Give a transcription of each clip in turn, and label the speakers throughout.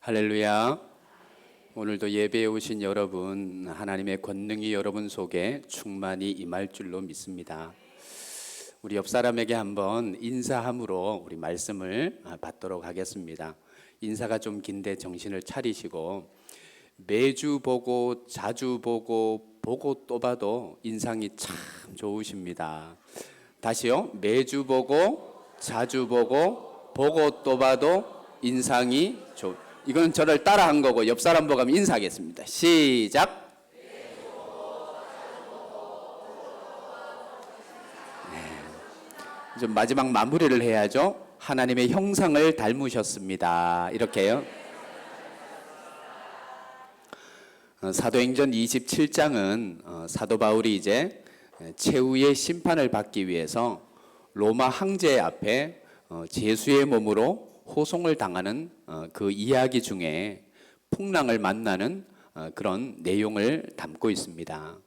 Speaker 1: 할렐루야. 오늘도 예배에 오신 여러분, 하나님의 권능이 여러분 속에 충만히 임할 줄로 믿습니다. 우리 옆 사람에게 한번 인사함으로 우리 말씀을 받도록 하겠습니다. 인사가 좀 긴데 정신을 차리시고, 매주 보고 자주 보고 보고 또 봐도 인상이 참 좋으십니다. 다시요. 매주 보고 자주 보고 보고 또 봐도 인상이 이건 저를 따라한 거고 옆 사람 보고 하면 인사하겠습니다. 시작. 좀 마지막 마무리를 해야죠. 하나님의 형상을 닮으셨습니다. 이렇게요. 사도행전 27장은 사도 바울이 이제 최후의 심판을 받기 위해서 로마 황제 앞에 제수의 몸으로 호송을 당하는 그 이야기 중에 풍랑을 만나는 그런 내용을 담고 있습니다.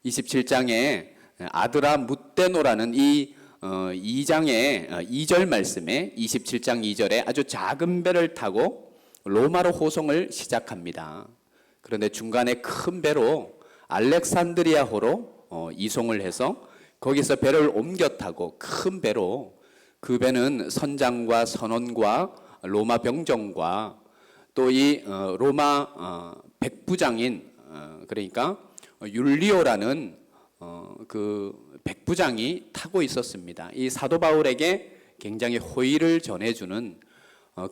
Speaker 1: 27장에 아드라 묻데노라는 이 2장의 2절 말씀에 27장 2절에 아주 작은 배를 타고 로마로 호송을 시작합니다. 그런데 중간에 큰 배로 알렉산드리아호로 이송을 해서 거기서 배를 옮겨 타고 큰 배로, 그 배는 선장과 선원과 로마 병정과 또 이 로마 백부장인 그러니까 율리오라는 그 백부장이 타고 있었습니다. 이 사도 바울에게 굉장히 호의를 전해주는,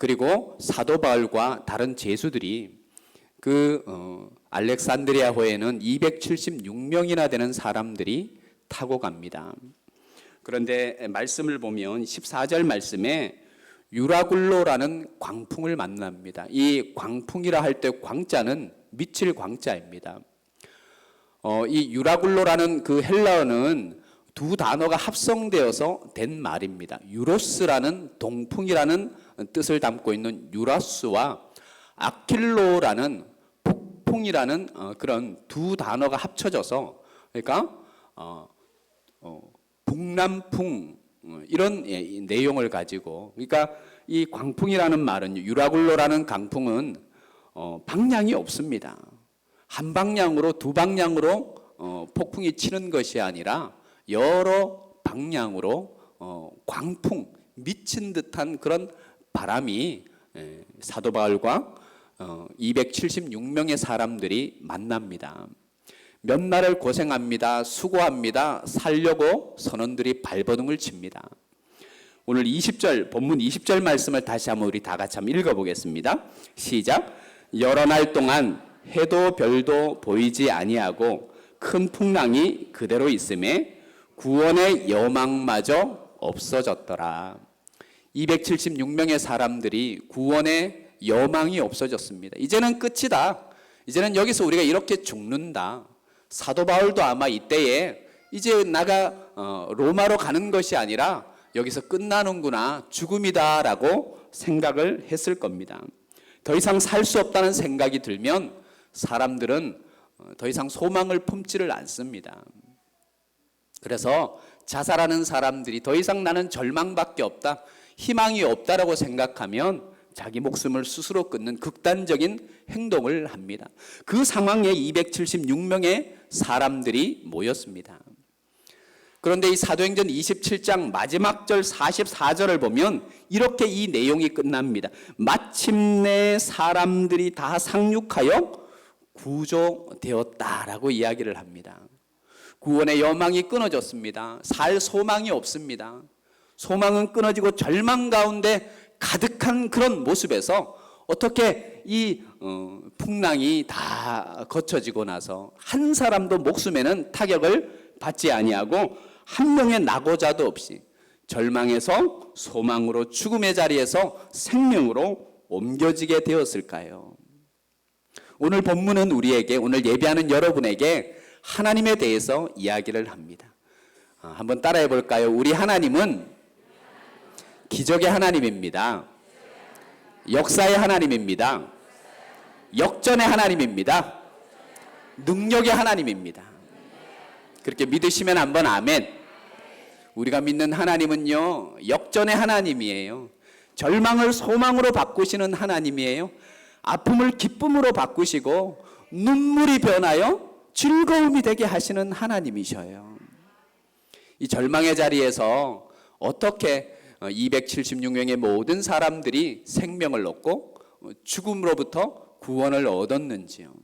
Speaker 1: 그리고 사도 바울과 다른 제수들이 그 알렉산드리아호에는 276명이나 되는 사람들이 타고 갑니다. 그런데 말씀을 보면 14절 말씀에 유라굴로라는 광풍을 만납니다. 이 광풍이라 할 때 광자는 미칠 광자입니다. 이 유라굴로라는 그 헬라어는 두 단어가 합성되어서 된 말입니다. 유로스라는 동풍이라는 뜻을 담고 있는 유라스와 아킬로라는 폭풍이라는 그런 두 단어가 합쳐져서, 그러니까 북남풍 이런 내용을 가지고, 그러니까 이 광풍이라는 말은, 유라굴로라는 강풍은 방향이 없습니다. 한 방향으로 두 방향으로 폭풍이 치는 것이 아니라 여러 방향으로 광풍, 미친 듯한 그런 바람이 사도 바울과 276명의 사람들이 만납니다. 몇 날을 고생합니다. 수고합니다. 살려고 선원들이 발버둥을 칩니다. 오늘 20절, 본문 20절 말씀을 다시 한번 우리 다 같이 한번 읽어보겠습니다. 시작. 여러 날 동안 해도 별도 보이지 아니하고 큰 풍랑이 그대로 있음에 구원의 여망마저 없어졌더라. 276명의 사람들이 구원의 여망이 없어졌습니다. 이제는 끝이다. 이제는 여기서 우리가 이렇게 죽는다. 사도 바울도 아마 이때에 이제 나가 로마로 가는 것이 아니라 여기서 끝나는구나, 죽음이다라고 생각을 했을 겁니다. 더 이상 살 수 없다는 생각이 들면 사람들은 더 이상 소망을 품지를 않습니다. 그래서 자살하는 사람들이 더 이상 나는 절망밖에 없다, 희망이 없다라고 생각하면 자기 목숨을 스스로 끊는 극단적인 행동을 합니다. 그 상황에 276명의 사람들이 모였습니다. 그런데 이 사도행전 27장 마지막 절 44절을 보면 이렇게 이 내용이 끝납니다. 마침내 사람들이 다 상륙하여 구조되었다라고 이야기를 합니다. 구원의 여망이 끊어졌습니다. 살 소망이 없습니다. 소망은 끊어지고 절망 가운데 가득한 그런 모습에서 어떻게 이 풍랑이 다 거쳐지고 나서 한 사람도 목숨에는 타격을 받지 아니하고 한 명의 낙오자도 없이 절망에서 소망으로, 죽음의 자리에서 생명으로 옮겨지게 되었을까요? 오늘 본문은 우리에게, 오늘 예배하는 여러분에게 하나님에 대해서 이야기를 합니다. 한번 따라해 볼까요? 우리 하나님은 기적의 하나님입니다. 역사의 하나님입니다. 역전의 하나님입니다. 능력의 하나님입니다. 그렇게 믿으시면 한번 아멘. 우리가 믿는 하나님은요, 역전의 하나님이에요. 절망을 소망으로 바꾸시는 하나님이에요. 아픔을 기쁨으로 바꾸시고 눈물이 변하여 즐거움이 되게 하시는 하나님이셔요. 이 절망의 자리에서 어떻게 276명의 모든 사람들이 생명을 얻고 죽음으로부터 구원을 얻었는지요.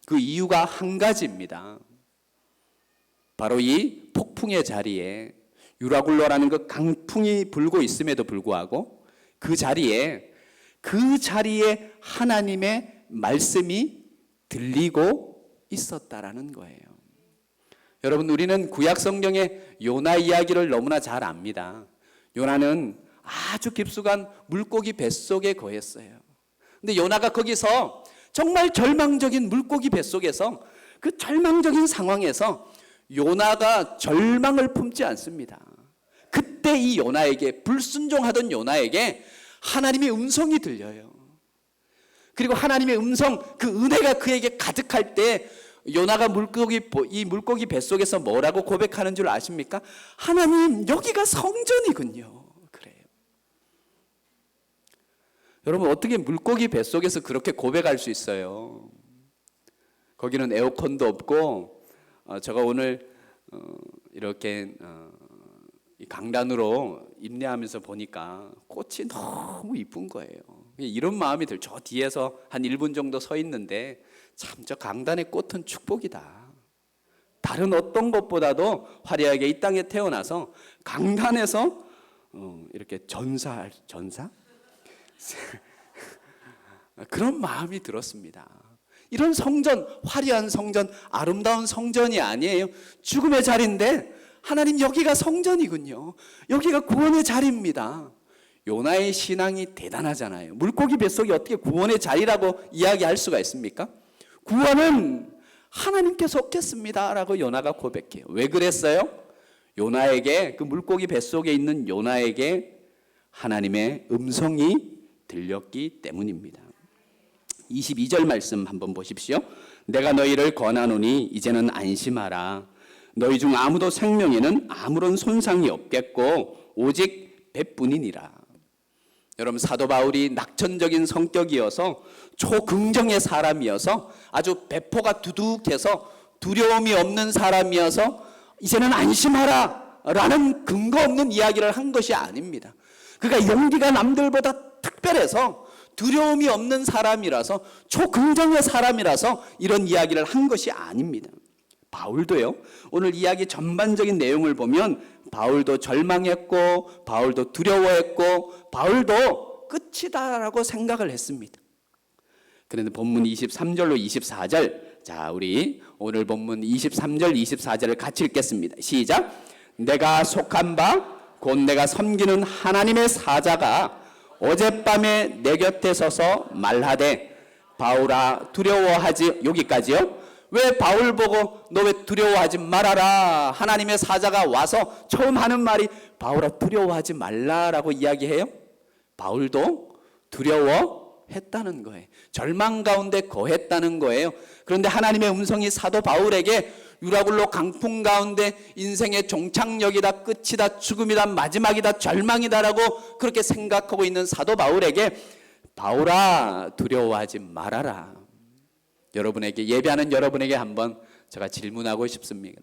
Speaker 1: 그 이유가 한 가지입니다. 바로 이 폭풍의 자리에 유라굴로라는 그 강풍이 불고 있음에도 불구하고 그 자리에 하나님의 말씀이 들리고 있었다라는 거예요. 여러분, 우리는 구약 성경의 요나 이야기를 너무나 잘 압니다. 요나는 아주 깊숙한 물고기 뱃속에 거했어요. 근데 요나가 거기서 정말 절망적인 물고기 뱃속에서 그 절망적인 상황에서 요나가 절망을 품지 않습니다. 그때 이 요나에게, 불순종하던 요나에게 하나님의 음성이 들려요. 그리고 하나님의 음성, 그 은혜가 그에게 가득할 때 요나가 이 물고기 뱃속에서 뭐라고 고백하는 줄 아십니까? 하나님, 여기가 성전이군요. 그래요. 여러분, 어떻게 물고기 뱃속에서 그렇게 고백할 수 있어요? 거기는 에어컨도 없고, 제가 오늘 이렇게 이 강단으로 임내하면서 보니까 꽃이 너무 이쁜 거예요. 이런 마음이 들어요. 저 뒤에서 한 1분 정도 서 있는데 참 저 강단의 꽃은 축복이다. 다른 어떤 것보다도 화려하게 이 땅에 태어나서 강단에서 이렇게 전사? 그런 마음이 들었습니다. 이런 성전, 화려한 성전, 아름다운 성전이 아니에요. 죽음의 자리인데 하나님, 여기가 성전이군요. 여기가 구원의 자리입니다. 요나의 신앙이 대단하잖아요. 물고기 뱃속이 어떻게 구원의 자리라고 이야기할 수가 있습니까? 구원은 하나님께 속했습니다 라고 요나가 고백해요. 왜 그랬어요? 요나에게, 그 물고기 뱃속에 있는 요나에게 하나님의 음성이 들렸기 때문입니다. 22절 말씀 한번 보십시오. 내가 너희를 권하노니 이제는 안심하라. 너희 중 아무도 생명에는 아무런 손상이 없겠고 오직 배뿐이니라. 여러분, 사도 바울이 낙천적인 성격이어서 초긍정의 사람이어서 아주 배포가 두둑해서 두려움이 없는 사람이어서 이제는 안심하라 라는 근거 없는 이야기를 한 것이 아닙니다. 그가 용기가 남들보다 특별해서 두려움이 없는 사람이라서, 초긍정의 사람이라서 이런 이야기를 한 것이 아닙니다. 바울도요, 오늘 이야기 전반적인 내용을 보면 바울도 절망했고 바울도 두려워했고 바울도 끝이다라고 생각을 했습니다. 그런데 본문 23절로 24절, 자, 우리 오늘 본문 23절 24절을 같이 읽겠습니다. 시작. 내가 속한 바 곧 내가 섬기는 하나님의 사자가 어젯밤에 내 곁에 서서 말하되 바울아 두려워하지, 여기까지요. 왜 바울 보고 너 왜 두려워하지 말아라, 하나님의 사자가 와서 처음 하는 말이 바울아 두려워하지 말라라고 이야기해요? 바울도 두려워했다는 거예요. 절망 가운데 거했다는 거예요. 그런데 하나님의 음성이 사도 바울에게 유라굴로 강풍 가운데 인생의 종착역이다, 끝이다, 죽음이다, 마지막이다, 절망이다라고 그렇게 생각하고 있는 사도 바울에게 바울아 두려워하지 말아라. 여러분에게, 예배하는 여러분에게 한번 제가 질문하고 싶습니다.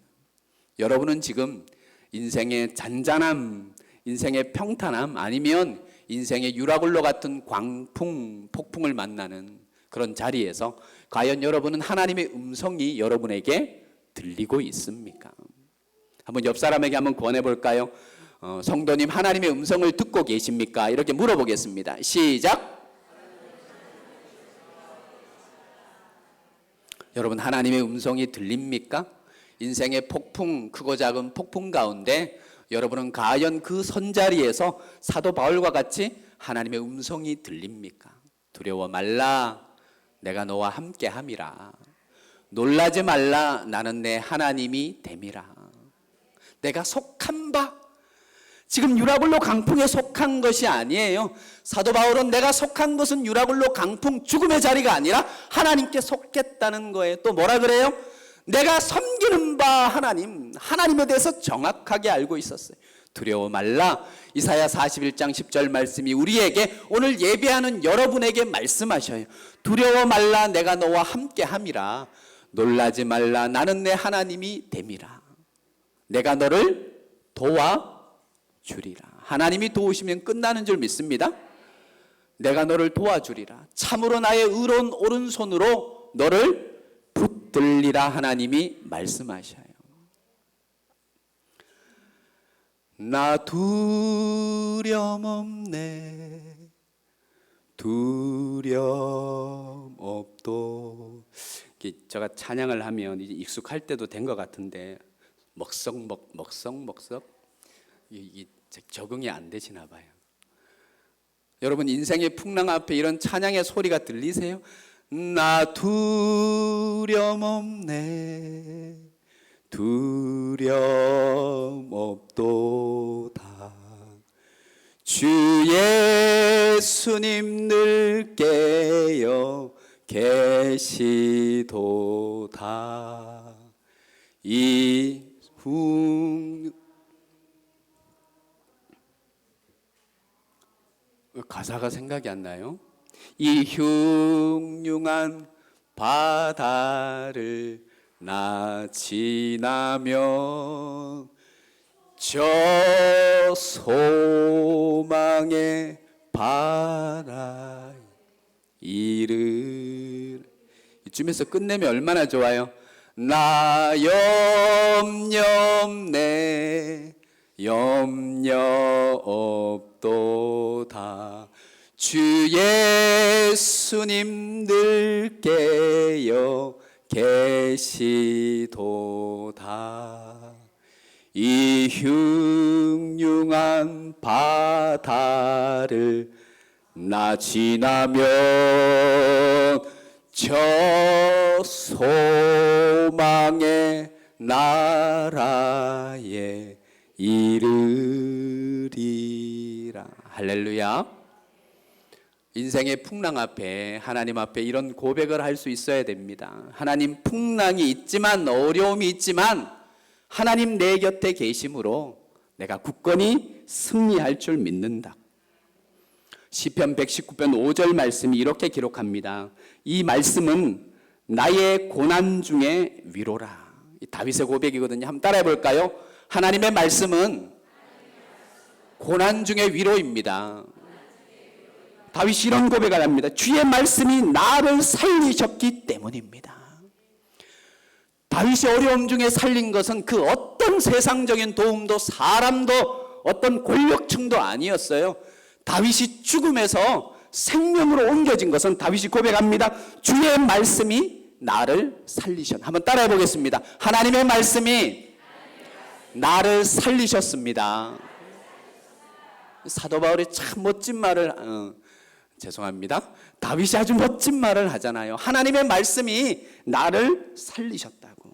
Speaker 1: 여러분은 지금 인생의 잔잔함, 인생의 평탄함, 아니면 인생의 유라굴로 같은 광풍, 폭풍을 만나는 그런 자리에서 과연 여러분은 하나님의 음성이 여러분에게 들리고 있습니까? 한번 옆 사람에게 한번 권해 볼까요? 성도님, 하나님의 음성을 듣고 계십니까? 이렇게 물어보겠습니다. 시작. 여러분, 하나님의 음성이 들립니까? 인생의 폭풍, 크고 작은 폭풍 가운데 여러분은 과연 그 선자리에서 사도 바울과 같이 하나님의 음성이 들립니까? 두려워 말라, 내가 너와 함께 함이라. 놀라지 말라, 나는 내 하나님이 됨이라. 내가 속한 바, 지금 유라굴로 강풍에 속한 것이 아니에요. 사도 바울은 내가 속한 것은 유라굴로 강풍, 죽음의 자리가 아니라 하나님께 속했다는 거예요. 또 뭐라 그래요? 내가 섬기는 바 하나님, 하나님에 대해서 정확하게 알고 있었어요. 두려워 말라. 이사야 41장 10절 말씀이 우리에게 오늘 예배하는 여러분에게 말씀하셔요. 두려워 말라. 내가 너와 함께 함이라. 놀라지 말라. 나는 내 하나님이 됨이라. 내가 너를 도와주리라. 하나님이 도우시면 끝나는 줄 믿습니다. 내가 너를 도와주리라. 참으로 나의 의로운 오른손으로 너를 붙들리라. 하나님이 말씀하셔요. 나 두려움 없네. 두려움 없도. 제가 찬양을 하면 이제 익숙할 때도 된 것 같은데 먹썩 이게 적응이 안 되시나 봐요. 여러분 인생의 풍랑 앞에 이런 찬양의 소리가 들리세요? 나 두려움 없네. 두려움 없도다. 주 예수님 늘 깨어 계시도다. 이 가사가 생각이 안 나요? 이 흉흉한 바다를 나 지나면 저 소망의 바다 이를. 이쯤에서 끝내면 얼마나 좋아요. 나 염려 없네. 염려 없도다. 주 예수님 늘 깨어 계시도다. 이 흉흉한 바다를 나 지나면 저 소망의 나라에 이르리라. 할렐루야. 인생의 풍랑 앞에, 하나님 앞에 이런 고백을 할 수 있어야 됩니다. 하나님, 풍랑이 있지만, 어려움이 있지만 하나님 내 곁에 계심으로 내가 굳건히 승리할 줄 믿는다. 시편 119편 5절 말씀이 이렇게 기록합니다. 이 말씀은 나의 고난 중에 위로라. 다윗의 고백이거든요. 한번 따라해 볼까요? 하나님의 말씀은 고난 중에 위로입니다. 다윗이 이런 고백을 합니다. 주의 말씀이 나를 살리셨기 때문입니다. 다윗이 어려움 중에 살린 것은 그 어떤 세상적인 도움도 사람도 어떤 권력층도 아니었어요. 다윗이 죽음에서 생명으로 옮겨진 것은 다윗이 고백합니다. 주의 말씀이 나를 살리셨다. 한번 따라해 보겠습니다. 하나님의 말씀이 나를 살리셨습니다. 사도 바울이 참 멋진 말을 죄송합니다. 다윗이 아주 멋진 말을 하잖아요. 하나님의 말씀이 나를 살리셨다고.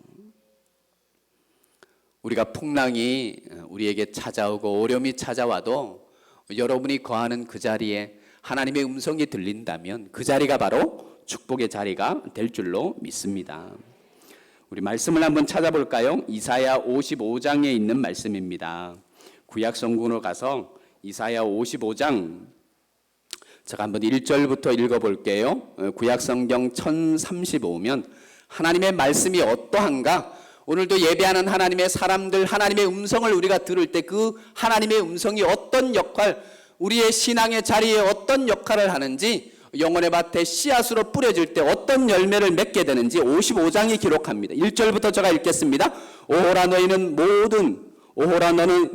Speaker 1: 우리가 풍랑이 우리에게 찾아오고 어려움이 찾아와도 여러분이 거하는 그 자리에 하나님의 음성이 들린다면 그 자리가 바로 축복의 자리가 될 줄로 믿습니다. 우리 말씀을 한번 찾아볼까요? 이사야 55장에 있는 말씀입니다. 구약 성경으로 가서 이사야 55장 제가 한번 1절부터 읽어볼게요. 구약 성경 1035면 하나님의 말씀이 어떠한가? 오늘도 예배하는 하나님의 사람들, 하나님의 음성을 우리가 들을 때 그 하나님의 음성이 어떤 역할, 우리의 신앙의 자리에 어떤 역할을 하는지, 영혼의 밭에 씨앗으로 뿌려질 때 어떤 열매를 맺게 되는지 55장이 기록합니다. 1절부터 제가 읽겠습니다. 오호라 너는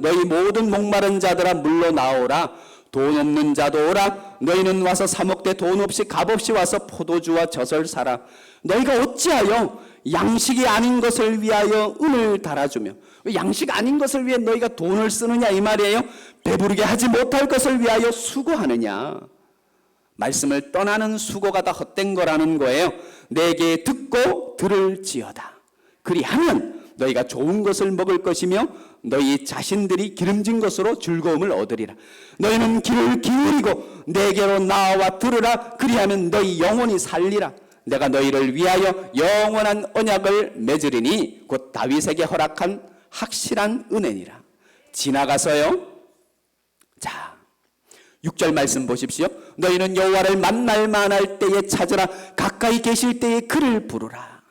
Speaker 1: 너희 모든 목마른 자들아 물러 나오라. 돈 없는 자도 오라. 너희는 와서 사 먹되 돈 없이 값 없이 와서 포도주와 젖을 사라. 너희가 어찌하여 양식이 아닌 것을 위하여 은을 달아주며, 양식 아닌 것을 위해 너희가 돈을 쓰느냐 이 말이에요. 배부르게 하지 못할 것을 위하여 수고하느냐. 말씀을 떠나는 수고가 다 헛된 거라는 거예요. 내게 듣고 들을지어다. 그리하면 너희가 좋은 것을 먹을 것이며 너희 자신들이 기름진 것으로 즐거움을 얻으리라. 너희는 귀를 기울이고 내게로 나와 들으라. 그리하면 너희 영혼이 살리라. 내가 너희를 위하여 영원한 언약을 맺으리니 곧 다윗에게 허락한 확실한 은혜니라. 지나가서요. 자, 6절 말씀 보십시오. 너희는 여호와를 만날 만할 때에 찾으라. 가까이 계실 때에 그를 부르라.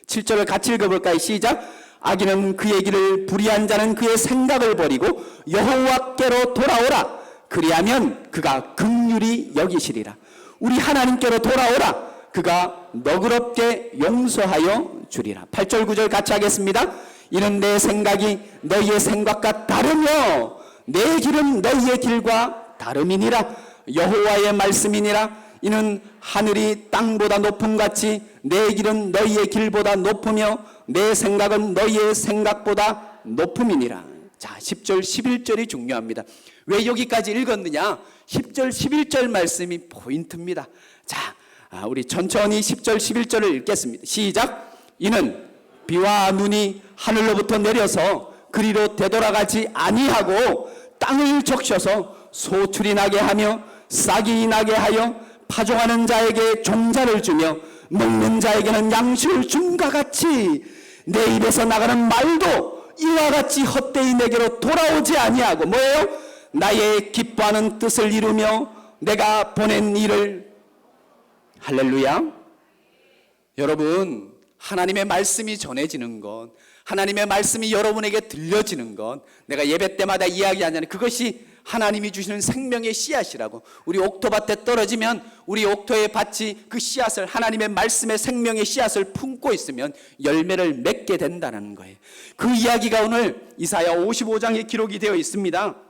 Speaker 1: 7절을 같이 읽어볼까요? 시작. 악인은 그의 길을, 불의한 자는 그의 생각을 버리고 여호와께로 돌아오라. 그리하면 그가 긍휼히 여기시리라. 우리 하나님께로 돌아오라. 그가 너그럽게 용서하여 주리라. 8절 9절 같이 하겠습니다. 이는 내 생각이 너희의 생각과 다르며 내 길은 너희의 길과 다름이니라. 여호와의 말씀이니라. 이는 하늘이 땅보다 높음 같이 내 길은 너희의 길보다 높으며 내 생각은 너희의 생각보다 높음이니라. 자, 10절 11절이 중요합니다. 왜 여기까지 읽었느냐? 10절 11절 말씀이 포인트입니다. 자, 우리 천천히 10절 11절을 읽겠습니다. 시작. 이는 비와 눈이 하늘로부터 내려서 그리로 되돌아가지 아니하고 땅을 적셔서 소출이 나게 하며 싹이 나게 하여 파종하는 자에게 종자를 주며 먹는 자에게는 양식을 줌과 같이 내 입에서 나가는 말도 이와 같이 헛되이 내게로 돌아오지 아니하고 뭐예요? 나의 기뻐하는 뜻을 이루며 내가 보낸 일을. 할렐루야. 여러분, 하나님의 말씀이 전해지는 것, 하나님의 말씀이 여러분에게 들려지는 것, 내가 예배 때마다 이야기하잖아요. 그것이 하나님이 주시는 생명의 씨앗이라고. 우리 옥토밭에 떨어지면 우리 옥토의 밭이 그 씨앗을, 하나님의 말씀의 생명의 씨앗을 품고 있으면 열매를 맺게 된다는 거예요. 그 이야기가 오늘 이사야 55장에 기록이 되어 있습니다.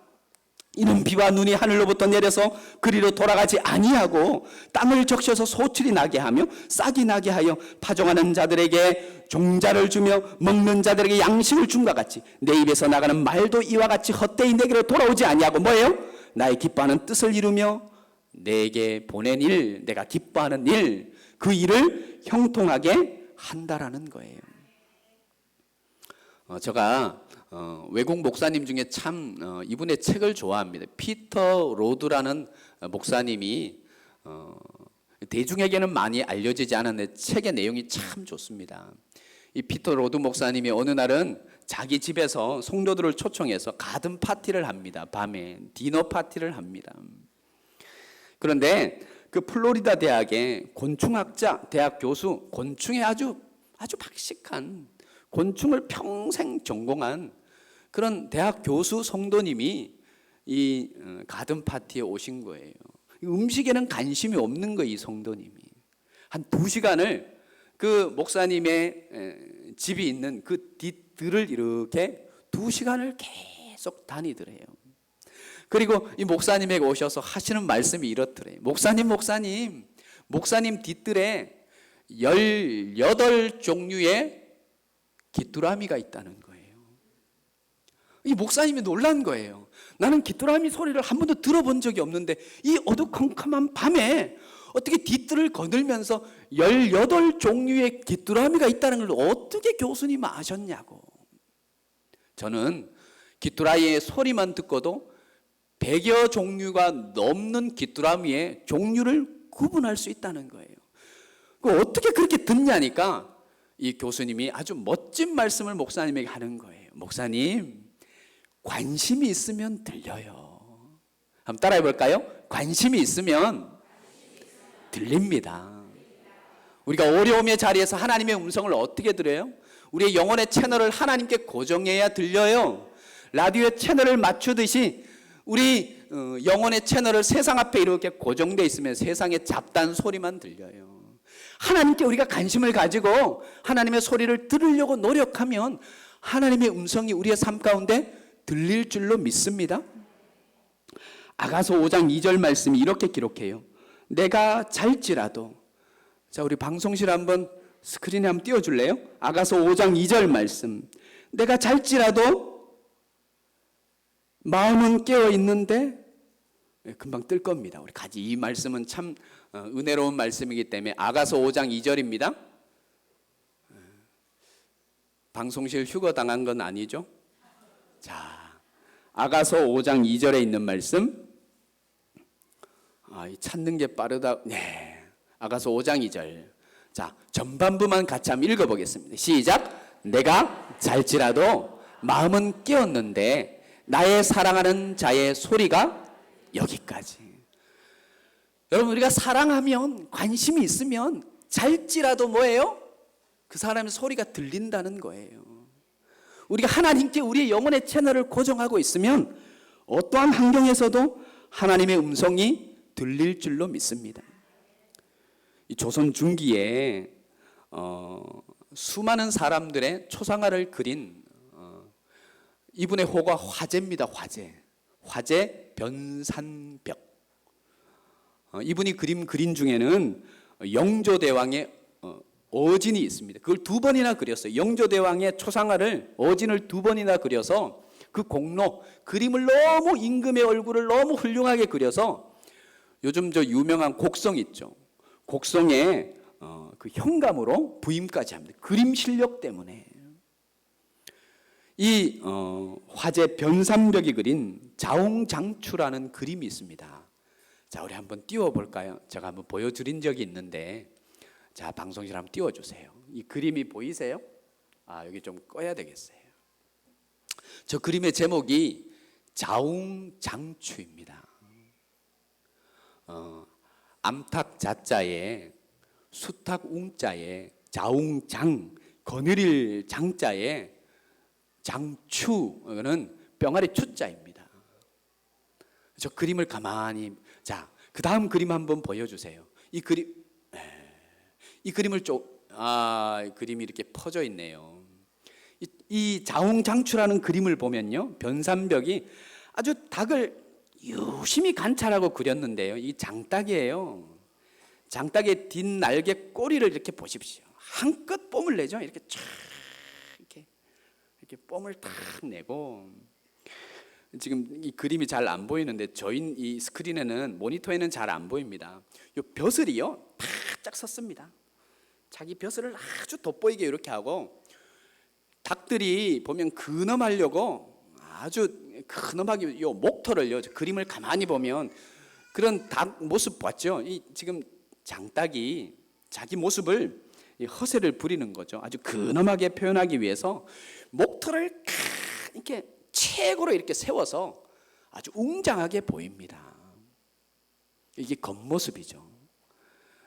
Speaker 1: 이는 비와 눈이 하늘로부터 내려서 그리로 돌아가지 아니하고 땅을 적셔서 소출이 나게 하며 싹이 나게 하여 파종하는 자들에게 종자를 주며 먹는 자들에게 양식을 줌과 같이 내 입에서 나가는 말도 이와 같이 헛되이 내게로 돌아오지 아니하고 뭐예요? 나의 기뻐하는 뜻을 이루며 내게 보낸 일, 내가 기뻐하는 일, 그 일을 형통하게 한다라는 거예요. 제가 외국 목사님 중에 참 이분의 책을 좋아합니다. 피터 로드라는 목사님이 대중에게는 많이 알려지지 않았는데 책의 내용이 참 좋습니다. 이 피터 로드 목사님이 어느 날은 자기 집에서 성도들을 초청해서 가든 파티를 합니다. 밤에 디너 파티를 합니다. 그런데 그 플로리다 대학의 곤충학자, 대학 교수, 곤충에 아주 박식한, 곤충을 평생 전공한 그런 대학 교수 성도님이 이 가든 파티에 오신 거예요. 음식에는 관심이 없는 거예요, 이 성도님이. 한 2시간을 그 목사님의 집이 있는 그 뒤뜰을 이렇게 2시간을 계속 다니더래요. 그리고 이 목사님에게 오셔서 하시는 말씀이 이렇더래요. 목사님 뒤뜰에 18종류의 귀뚜라미가 있다는 거예요. 이 목사님이 놀란 거예요. 나는 귀뚜라미 소리를 한 번도 들어본 적이 없는데 이 어두컴컴한 밤에 어떻게 뒤뜰을 거들면서 18종류의 귀뚜라미가 있다는 걸 어떻게 교수님 아셨냐고. 저는 귀뚜라미의 소리만 듣고도 100여 종류가 넘는 귀뚜라미의 종류를 구분할 수 있다는 거예요. 어떻게 그렇게 듣냐니까 이 교수님이 아주 멋진 말씀을 목사님에게 하는 거예요. 목사님, 관심이 있으면 들려요. 한번 따라해 볼까요? 관심이 있으면 들립니다. 우리가 어려움의 자리에서 하나님의 음성을 어떻게 들어요? 우리의 영혼의 채널을 하나님께 고정해야 들려요. 라디오의 채널을 맞추듯이 우리 영혼의 채널을 세상 앞에 이렇게 고정되어 있으면 세상의 잡다한 소리만 들려요. 하나님께 우리가 관심을 가지고 하나님의 소리를 들으려고 노력하면 하나님의 음성이 우리의 삶 가운데 들릴 줄로 믿습니다. 아가서 5장 2절 말씀이 이렇게 기록해요. 내가 잘지라도. 자, 우리 방송실 한번 스크린에 한번 띄워줄래요? 아가서 5장 2절 말씀. 내가 잘지라도 마음은 깨어 있는데 금방 뜰 겁니다. 우리 가지 이 말씀은 참 은혜로운 말씀이기 때문에 아가서 5장 2절입니다. 방송실 휴거 당한 건 아니죠? 자, 아가서 5장 2절에 있는 말씀. 찾는 게 빠르다. 네, 아가서 5장 2절. 자, 전반부만 같이 한번 읽어보겠습니다. 시작. 내가 잘지라도 마음은 깨었는데 나의 사랑하는 자의 소리가 여기까지. 여러분, 우리가 사랑하면, 관심이 있으면 잘지라도 뭐예요? 그 사람의 소리가 들린다는 거예요. 우리가 하나님께 우리의 영혼의 채널을 고정하고 있으면 어떠한 환경에서도 하나님의 음성이 들릴 줄로 믿습니다. 이 조선 중기에 수많은 사람들의 초상화를 그린 이분의 호가 화재입니다. 화재 변산벽. 이분이 그린 중에는 영조대왕의 어진이 있습니다. 그걸 2번이나 그렸어요. 영조대왕의 초상화를, 어진을 2번이나 그려서 그 공로, 그림을 너무, 임금의 얼굴을 너무 훌륭하게 그려서 요즘 저 유명한 곡성 있죠. 곡성에 그 현감으로 부임까지 합니다. 그림 실력 때문에. 이 화재 변산벽이 그린 자웅장추라는 그림이 있습니다. 자, 우리 한번 띄워볼까요? 제가 한번 보여드린 적이 있는데, 자, 방송실 한번 띄워주세요. 이 그림이 보이세요? 여기 좀 꺼야 되겠어요. 저 그림의 제목이 자웅장추입니다. 암탉 자자에 수탉 웅자에 자웅장, 거느릴 장자에 장추는 뿅아리 추자입니다. 저 그림을 가만히, 자, 그 다음 그림 한번 보여주세요. 이 그림을 그림이 이렇게 퍼져 있네요. 이 자웅장추라는 그림을 보면요, 변산벽이 아주 닭을 유심히 관찰하고 그렸는데요, 이 장닭이에요. 장닭의 뒷날개 꼬리를 이렇게 보십시오. 한껏 뽐을 내죠. 이렇게 쫙 이렇게 뽐을 탁 내고, 지금 이 그림이 잘 안 보이는데 저희 이 스크린에는, 모니터에는 잘 안 보입니다. 이 벼슬이요, 바짝 섰습니다. 자기 벼슬을 아주 돋보이게 이렇게 하고, 닭들이 보면 근엄하려고 아주 근엄하게 요 목털을요, 그림을 가만히 보면 그런 닭 모습 봤죠. 이 지금 장닭이 자기 모습을, 이 허세를 부리는 거죠. 아주 근엄하게 표현하기 위해서 목털을 이렇게 최고로 이렇게 세워서 아주 웅장하게 보입니다. 이게 겉모습이죠.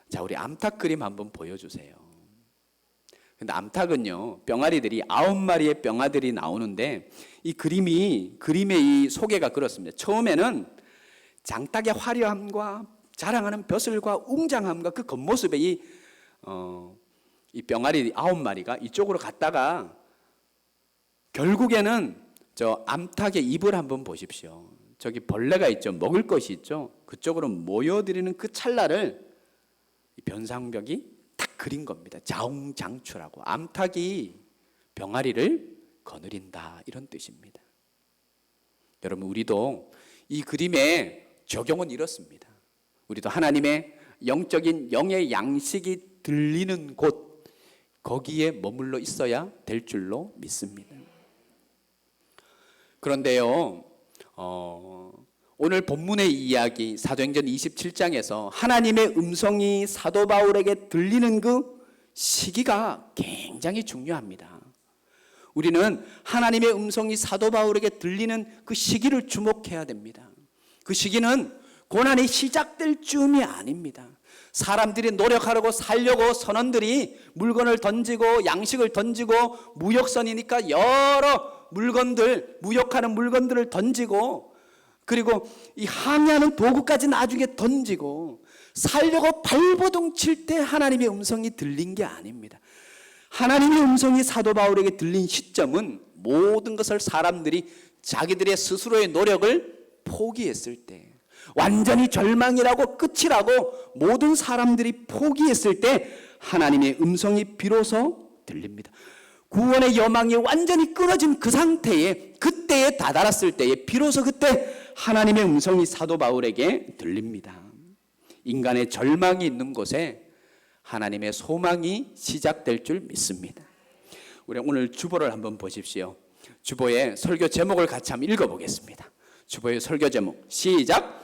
Speaker 1: 자, 우리 암탉 그림 한번 보여주세요. 근데 암탉은요, 뿅아리들이 9마리의 뿅아들이 나오는데, 이 그림의 이 소개가 그렇습니다. 처음에는 장닭의 화려함과 자랑하는 벼슬과 웅장함과 그 겉모습에 이 뿅아리 9마리가 이쪽으로 갔다가 결국에는 저 암탉의 입을 한번 보십시오. 저기 벌레가 있죠. 먹을 것이 있죠. 그쪽으로 모여들이는 그 찰나를 이 변산벽이 딱 그린 겁니다. 자웅장추라고. 암탉이 병아리를 거느린다, 이런 뜻입니다. 여러분, 우리도 이 그림의 적용은 이렇습니다. 우리도 하나님의 영적인 영의 양식이 들리는 곳, 거기에 머물러 있어야 될 줄로 믿습니다. 그런데요, 오늘 본문의 이야기 사도행전 27장에서 하나님의 음성이 사도 바울에게 들리는 그 시기가 굉장히 중요합니다. 우리는 하나님의 음성이 사도 바울에게 들리는 그 시기를 주목해야 됩니다. 그 시기는 고난이 시작될 즈음이 아닙니다. 사람들이 노력하려고 살려고 선원들이 물건을 던지고 양식을 던지고, 무역선이니까 여러 물건들, 무역하는 물건들을 던지고, 그리고 이 항해하는 도구까지 나중에 던지고, 살려고 발버둥 칠 때 하나님의 음성이 들린 게 아닙니다. 하나님의 음성이 사도 바울에게 들린 시점은 모든 것을 사람들이 자기들의 스스로의 노력을 포기했을 때, 완전히 절망이라고 끝이라고 모든 사람들이 포기했을 때 하나님의 음성이 비로소 들립니다. 구원의 여망이 완전히 끊어진 그 상태에, 그때에 다다랐을 때에 비로소 그때 하나님의 음성이 사도 바울에게 들립니다. 인간의 절망이 있는 곳에 하나님의 소망이 시작될 줄 믿습니다. 우리 오늘 주보를 한번 보십시오. 주보의 설교 제목을 같이 한번 읽어보겠습니다. 주보의 설교 제목 시작.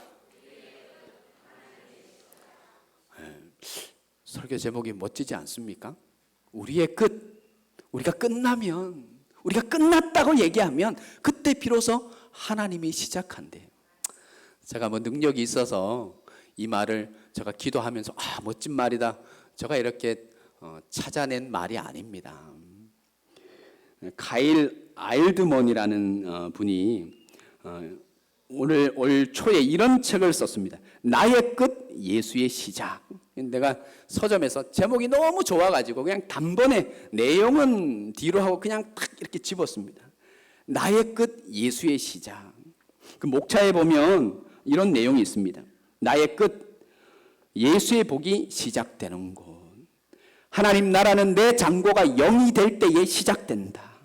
Speaker 1: 설교 제목이 멋지지 않습니까? 우리의 끝, 우리가 끝나면, 우리가 끝났다고 얘기하면 그때 비로소 하나님이 시작한대요. 제가 뭐 능력이 있어서 이 말을 제가 기도하면서 멋진 말이다, 제가 이렇게 찾아낸 말이 아닙니다. 가일 아일드먼이라는 분이 올 초에 이런 책을 썼습니다. 나의 끝, 예수의 시작. 내가 서점에서 제목이 너무 좋아가지고 그냥 단번에 내용은 뒤로 하고 그냥 탁 이렇게 집었습니다. 나의 끝, 예수의 시작. 그 목차에 보면 이런 내용이 있습니다. 나의 끝, 예수의 복이 시작되는 곳. 하나님 나라는 내 장고가 0이 될 때에 시작된다.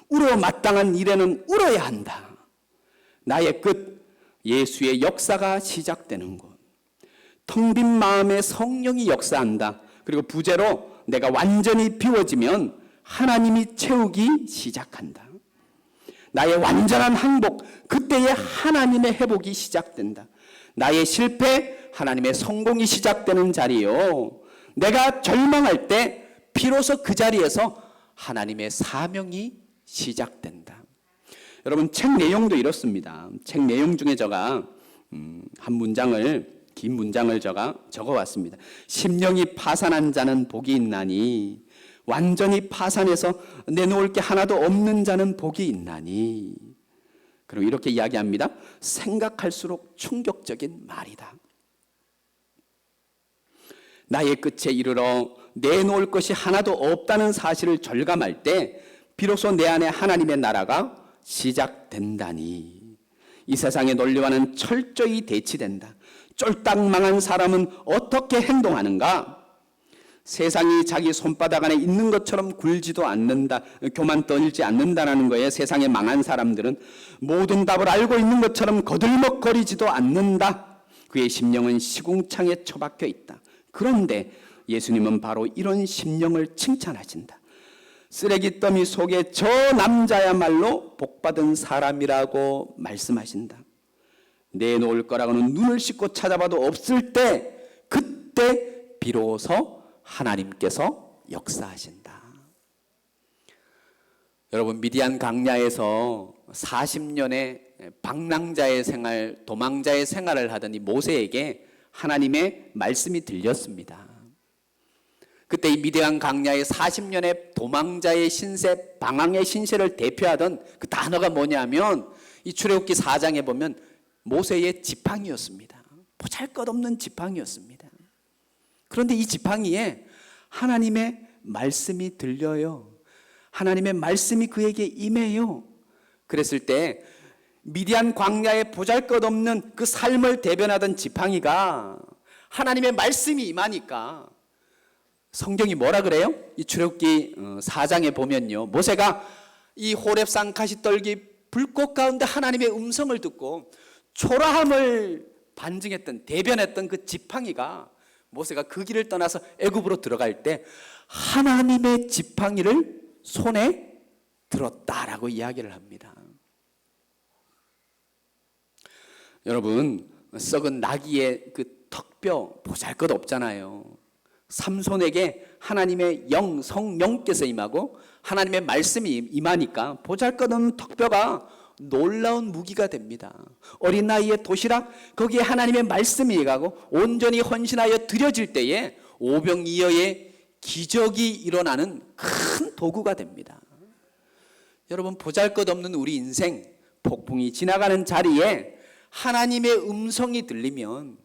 Speaker 1: 울어 마땅한 일에는 울어야 한다. 나의 끝, 예수의 역사가 시작되는 곳. 텅 빈 마음에 성령이 역사한다. 그리고 부재로 내가 완전히 비워지면 하나님이 채우기 시작한다. 나의 완전한 항복, 그때에 하나님의 회복이 시작된다. 나의 실패, 하나님의 성공이 시작되는 자리요. 내가 절망할 때 비로소 그 자리에서 하나님의 사명이 시작된다. 여러분, 책 내용도 이렇습니다. 책 내용 중에 제가 한 문장을, 긴 문장을 제가 적어왔습니다. 심령이 파산한 자는 복이 있나니, 완전히 파산해서 내놓을 게 하나도 없는 자는 복이 있나니. 그리고 이렇게 이야기합니다. 생각할수록 충격적인 말이다. 나의 끝에 이르러 내놓을 것이 하나도 없다는 사실을 절감할 때 비로소 내 안에 하나님의 나라가 시작된다니. 이 세상의 논리와는 철저히 대치된다. 쫄딱 망한 사람은 어떻게 행동하는가? 세상이 자기 손바닥 안에 있는 것처럼 굴지도 않는다. 교만 떨지 않는다는 거예요. 세상에 망한 사람들은 모든 답을 알고 있는 것처럼 거들먹거리지도 않는다. 그의 심령은 시궁창에 처박혀 있다. 그런데 예수님은 바로 이런 심령을 칭찬하신다. 쓰레기 더미 속에 저 남자야말로 복받은 사람이라고 말씀하신다. 내놓을 거라고는 눈을 씻고 찾아봐도 없을 때, 그때 비로소 하나님께서 역사하신다. 여러분, 미디안 광야에서 40년의 방랑자의 생활, 도망자의 생활을 하던 이 모세에게 하나님의 말씀이 들렸습니다. 그때 이 미디안 광야의 40년의 도망자의 신세, 방황의 신세를 대표하던 그 단어가 뭐냐면, 이 출애굽기 4장에 보면 모세의 지팡이였습니다. 보잘것없는 지팡이였습니다. 그런데 이 지팡이에 하나님의 말씀이 들려요. 하나님의 말씀이 그에게 임해요. 그랬을 때 미디안 광야에 보잘것없는 그 삶을 대변하던 지팡이가 하나님의 말씀이 임하니까, 성경이 뭐라 그래요? 이 출애굽기 4장에 보면요, 모세가 이 호렙산 가시떨기 불꽃 가운데 하나님의 음성을 듣고 초라함을 반증했던, 대변했던 그 지팡이가, 모세가 그 길을 떠나서 애굽으로 들어갈 때 하나님의 지팡이를 손에 들었다라고 이야기를 합니다. 여러분, 썩은 나귀의 그 턱뼈 보잘것 없잖아요. 삼손에게 하나님의 영, 성령께서 임하고 하나님의 말씀이 임하니까 보잘것없는 턱뼈가 놀라운 무기가 됩니다. 어린 나이에 도시락, 거기에 하나님의 말씀이 임하고 온전히 헌신하여 드려질 때에 오병이어의 기적이 일어나는 큰 도구가 됩니다. 여러분, 보잘것없는 우리 인생, 폭풍이 지나가는 자리에 하나님의 음성이 들리면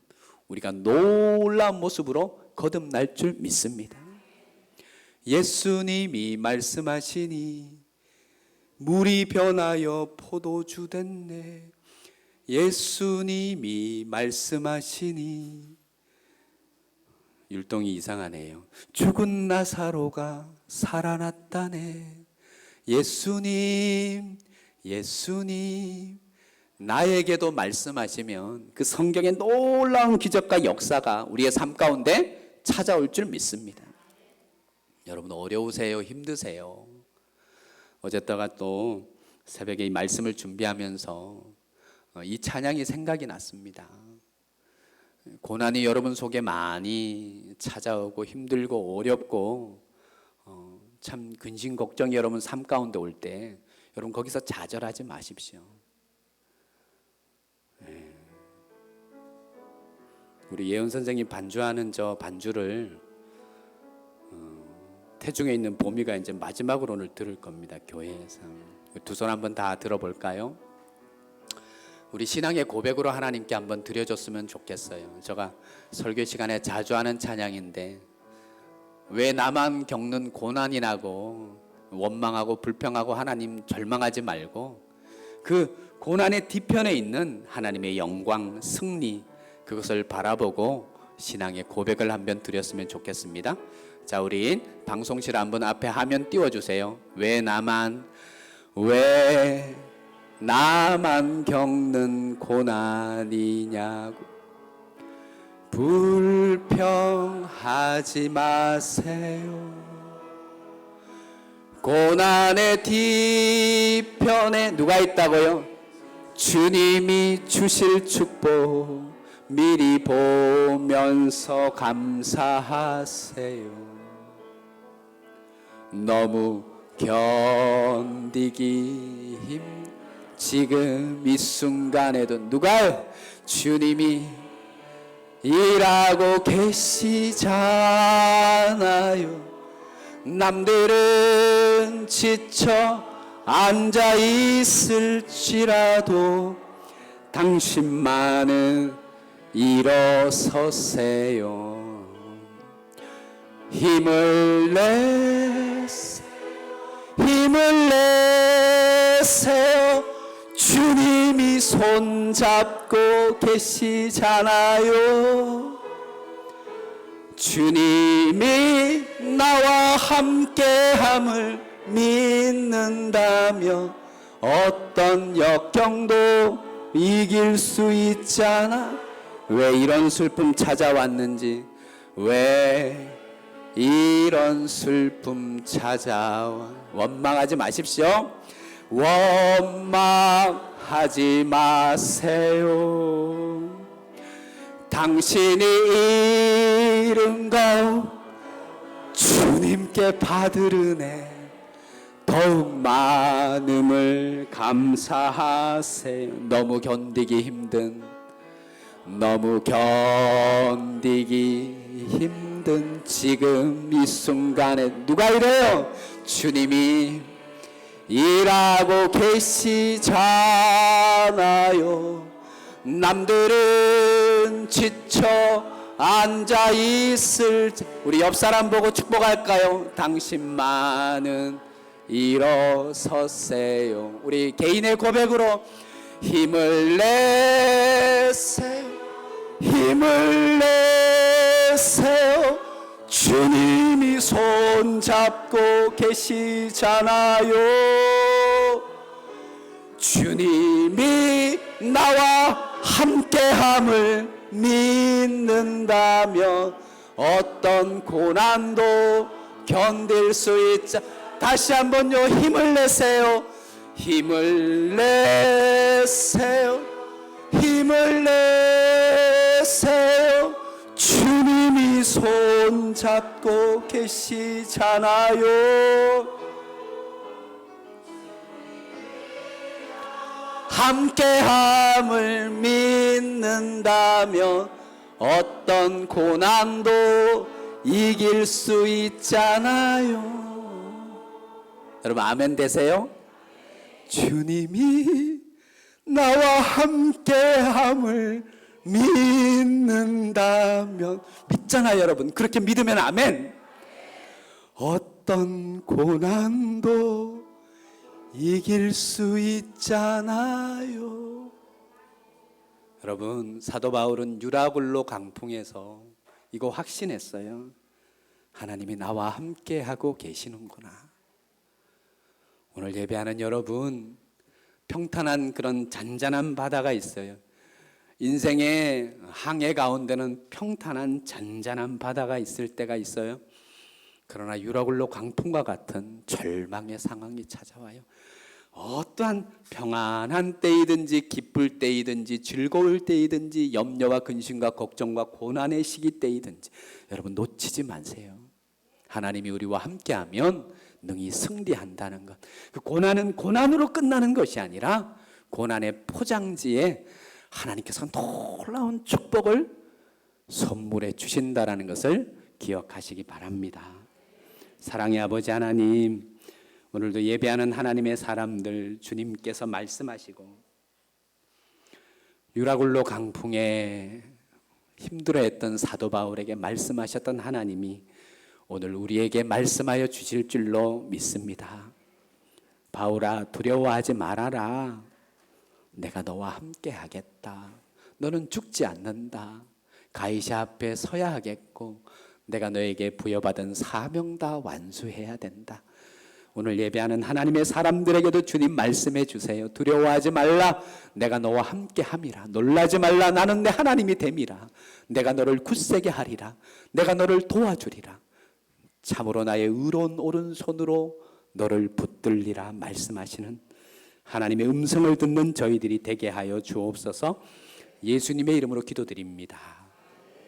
Speaker 1: 우리가 놀라운 모습으로 거듭날 줄 믿습니다. 예수님이 말씀하시니 물이 변하여 포도주 됐네. 예수님이 말씀하시니. 율동이 이상하네요. 죽은 나사로가 살아났다네. 예수님, 예수님. 나에게도 말씀하시면 그 성경의 놀라운 기적과 역사가 우리의 삶 가운데 찾아올 줄 믿습니다. 여러분, 어려우세요? 힘드세요? 어제다가 또 새벽에 이 말씀을 준비하면서 이 찬양이 생각이 났습니다. 고난이 여러분 속에 많이 찾아오고 힘들고 어렵고 참 근심 걱정이 여러분 삶 가운데 올 때, 여러분 거기서 좌절하지 마십시오. 우리 예은 선생님 반주하는 저 반주를 태중에 있는 보미가 이제 마지막으로 오늘 들을 겁니다. 교회에서 두 손 한번 다 들어볼까요? 우리 신앙의 고백으로 하나님께 한번 드려줬으면 좋겠어요. 제가 설교 시간에 자주 하는 찬양인데, 왜 나만 겪는 고난이 나고 원망하고 불평하고 하나님 절망하지 말고 그 고난의 뒤편에 있는 하나님의 영광, 승리, 그것을 바라보고 신앙의 고백을 한번 드렸으면 좋겠습니다. 자, 우리 방송실 한번 앞에 화면 띄워주세요. 왜 나만 겪는 고난이냐고 불평하지 마세요. 고난의 뒤편에 누가 있다고요? 주님이 주실 축복 미리 보면서 감사하세요. 너무 견디기 지금 이 순간에도 누가요? 주님이 일하고 계시잖아요. 남들은 지쳐 앉아 있을지라도 당신만은 일어서세요. 힘을 내세요. 주님이 손잡고 계시잖아요. 주님이 나와 함께함을 믿는다면 어떤 역경도 이길 수 있잖아. 왜 이런 슬픔 찾아왔는지, 왜 이런 슬픔 찾아와. 원망하지 마십시오. 원망하지 마세요. 당신이 잃은 것 주님께 받으르네. 더욱 많음을 감사하세요. 너무 견디기 힘든 지금 이 순간에 누가 이래요? 주님이 일하고 계시잖아요. 남들은 지쳐 앉아 있을, 우리 옆 사람 보고 축복할까요? 당신만은 일어서세요. 우리 개인의 고백으로 힘을 내세요. 주님이 손잡고 계시잖아요. 주님이 나와 함께함을 믿는다면 어떤 고난도 견딜 수 있자. 다시 한번요. 힘을 내세요. 주님이 손잡고 계시잖아요. 함께함을 믿는다면 어떤 고난도 이길 수 있잖아요. 여러분 아멘 되세요? 주님이 나와 함께함을 믿는다면, 믿잖아요 여러분. 그렇게 믿으면 아멘. 어떤 고난도 이길 수 있잖아요. 여러분 사도 바울은 유라굴로 강풍에서 이거 확신했어요. 하나님이 나와 함께하고 계시는구나. 오늘 예배하는 여러분, 평탄한 그런 잔잔한 바다가 있어요. 인생의 항해 가운데는 평탄한 잔잔한 바다가 있을 때가 있어요. 그러나 유라굴로 강풍과 같은 절망의 상황이 찾아와요. 어떠한 평안한 때이든지 기쁠 때이든지 즐거울 때이든지 염려와 근심과 걱정과 고난의 시기 때이든지 여러분 놓치지 마세요. 하나님이 우리와 함께하면 능히 승리한다는 것. 그 고난은 고난으로 끝나는 것이 아니라 고난의 포장지에 하나님께서 놀라운 축복을 선물해 주신다라는 것을 기억하시기 바랍니다. 사랑의 아버지 하나님, 오늘도 예배하는 하나님의 사람들 주님께서 말씀하시고 유라굴로 강풍에 힘들어했던 사도 바울에게 말씀하셨던 하나님이 오늘 우리에게 말씀하여 주실 줄로 믿습니다. 바울아, 두려워하지 말아라. 내가 너와 함께 하겠다. 너는 죽지 않는다. 가이사 앞에 서야 하겠고 내가 너에게 부여받은 사명 다 완수해야 된다. 오늘 예배하는 하나님의 사람들에게도 주님 말씀해 주세요. 두려워하지 말라. 내가 너와 함께 함이라. 놀라지 말라. 나는 내 하나님이 됨이라. 내가 너를 굳세게 하리라. 내가 너를 도와주리라. 참으로 나의 의로운 오른손으로 너를 붙들리라 말씀하시는 하나님의 음성을 듣는 저희들이 되게 하여 주옵소서. 예수님의 이름으로 기도드립니다.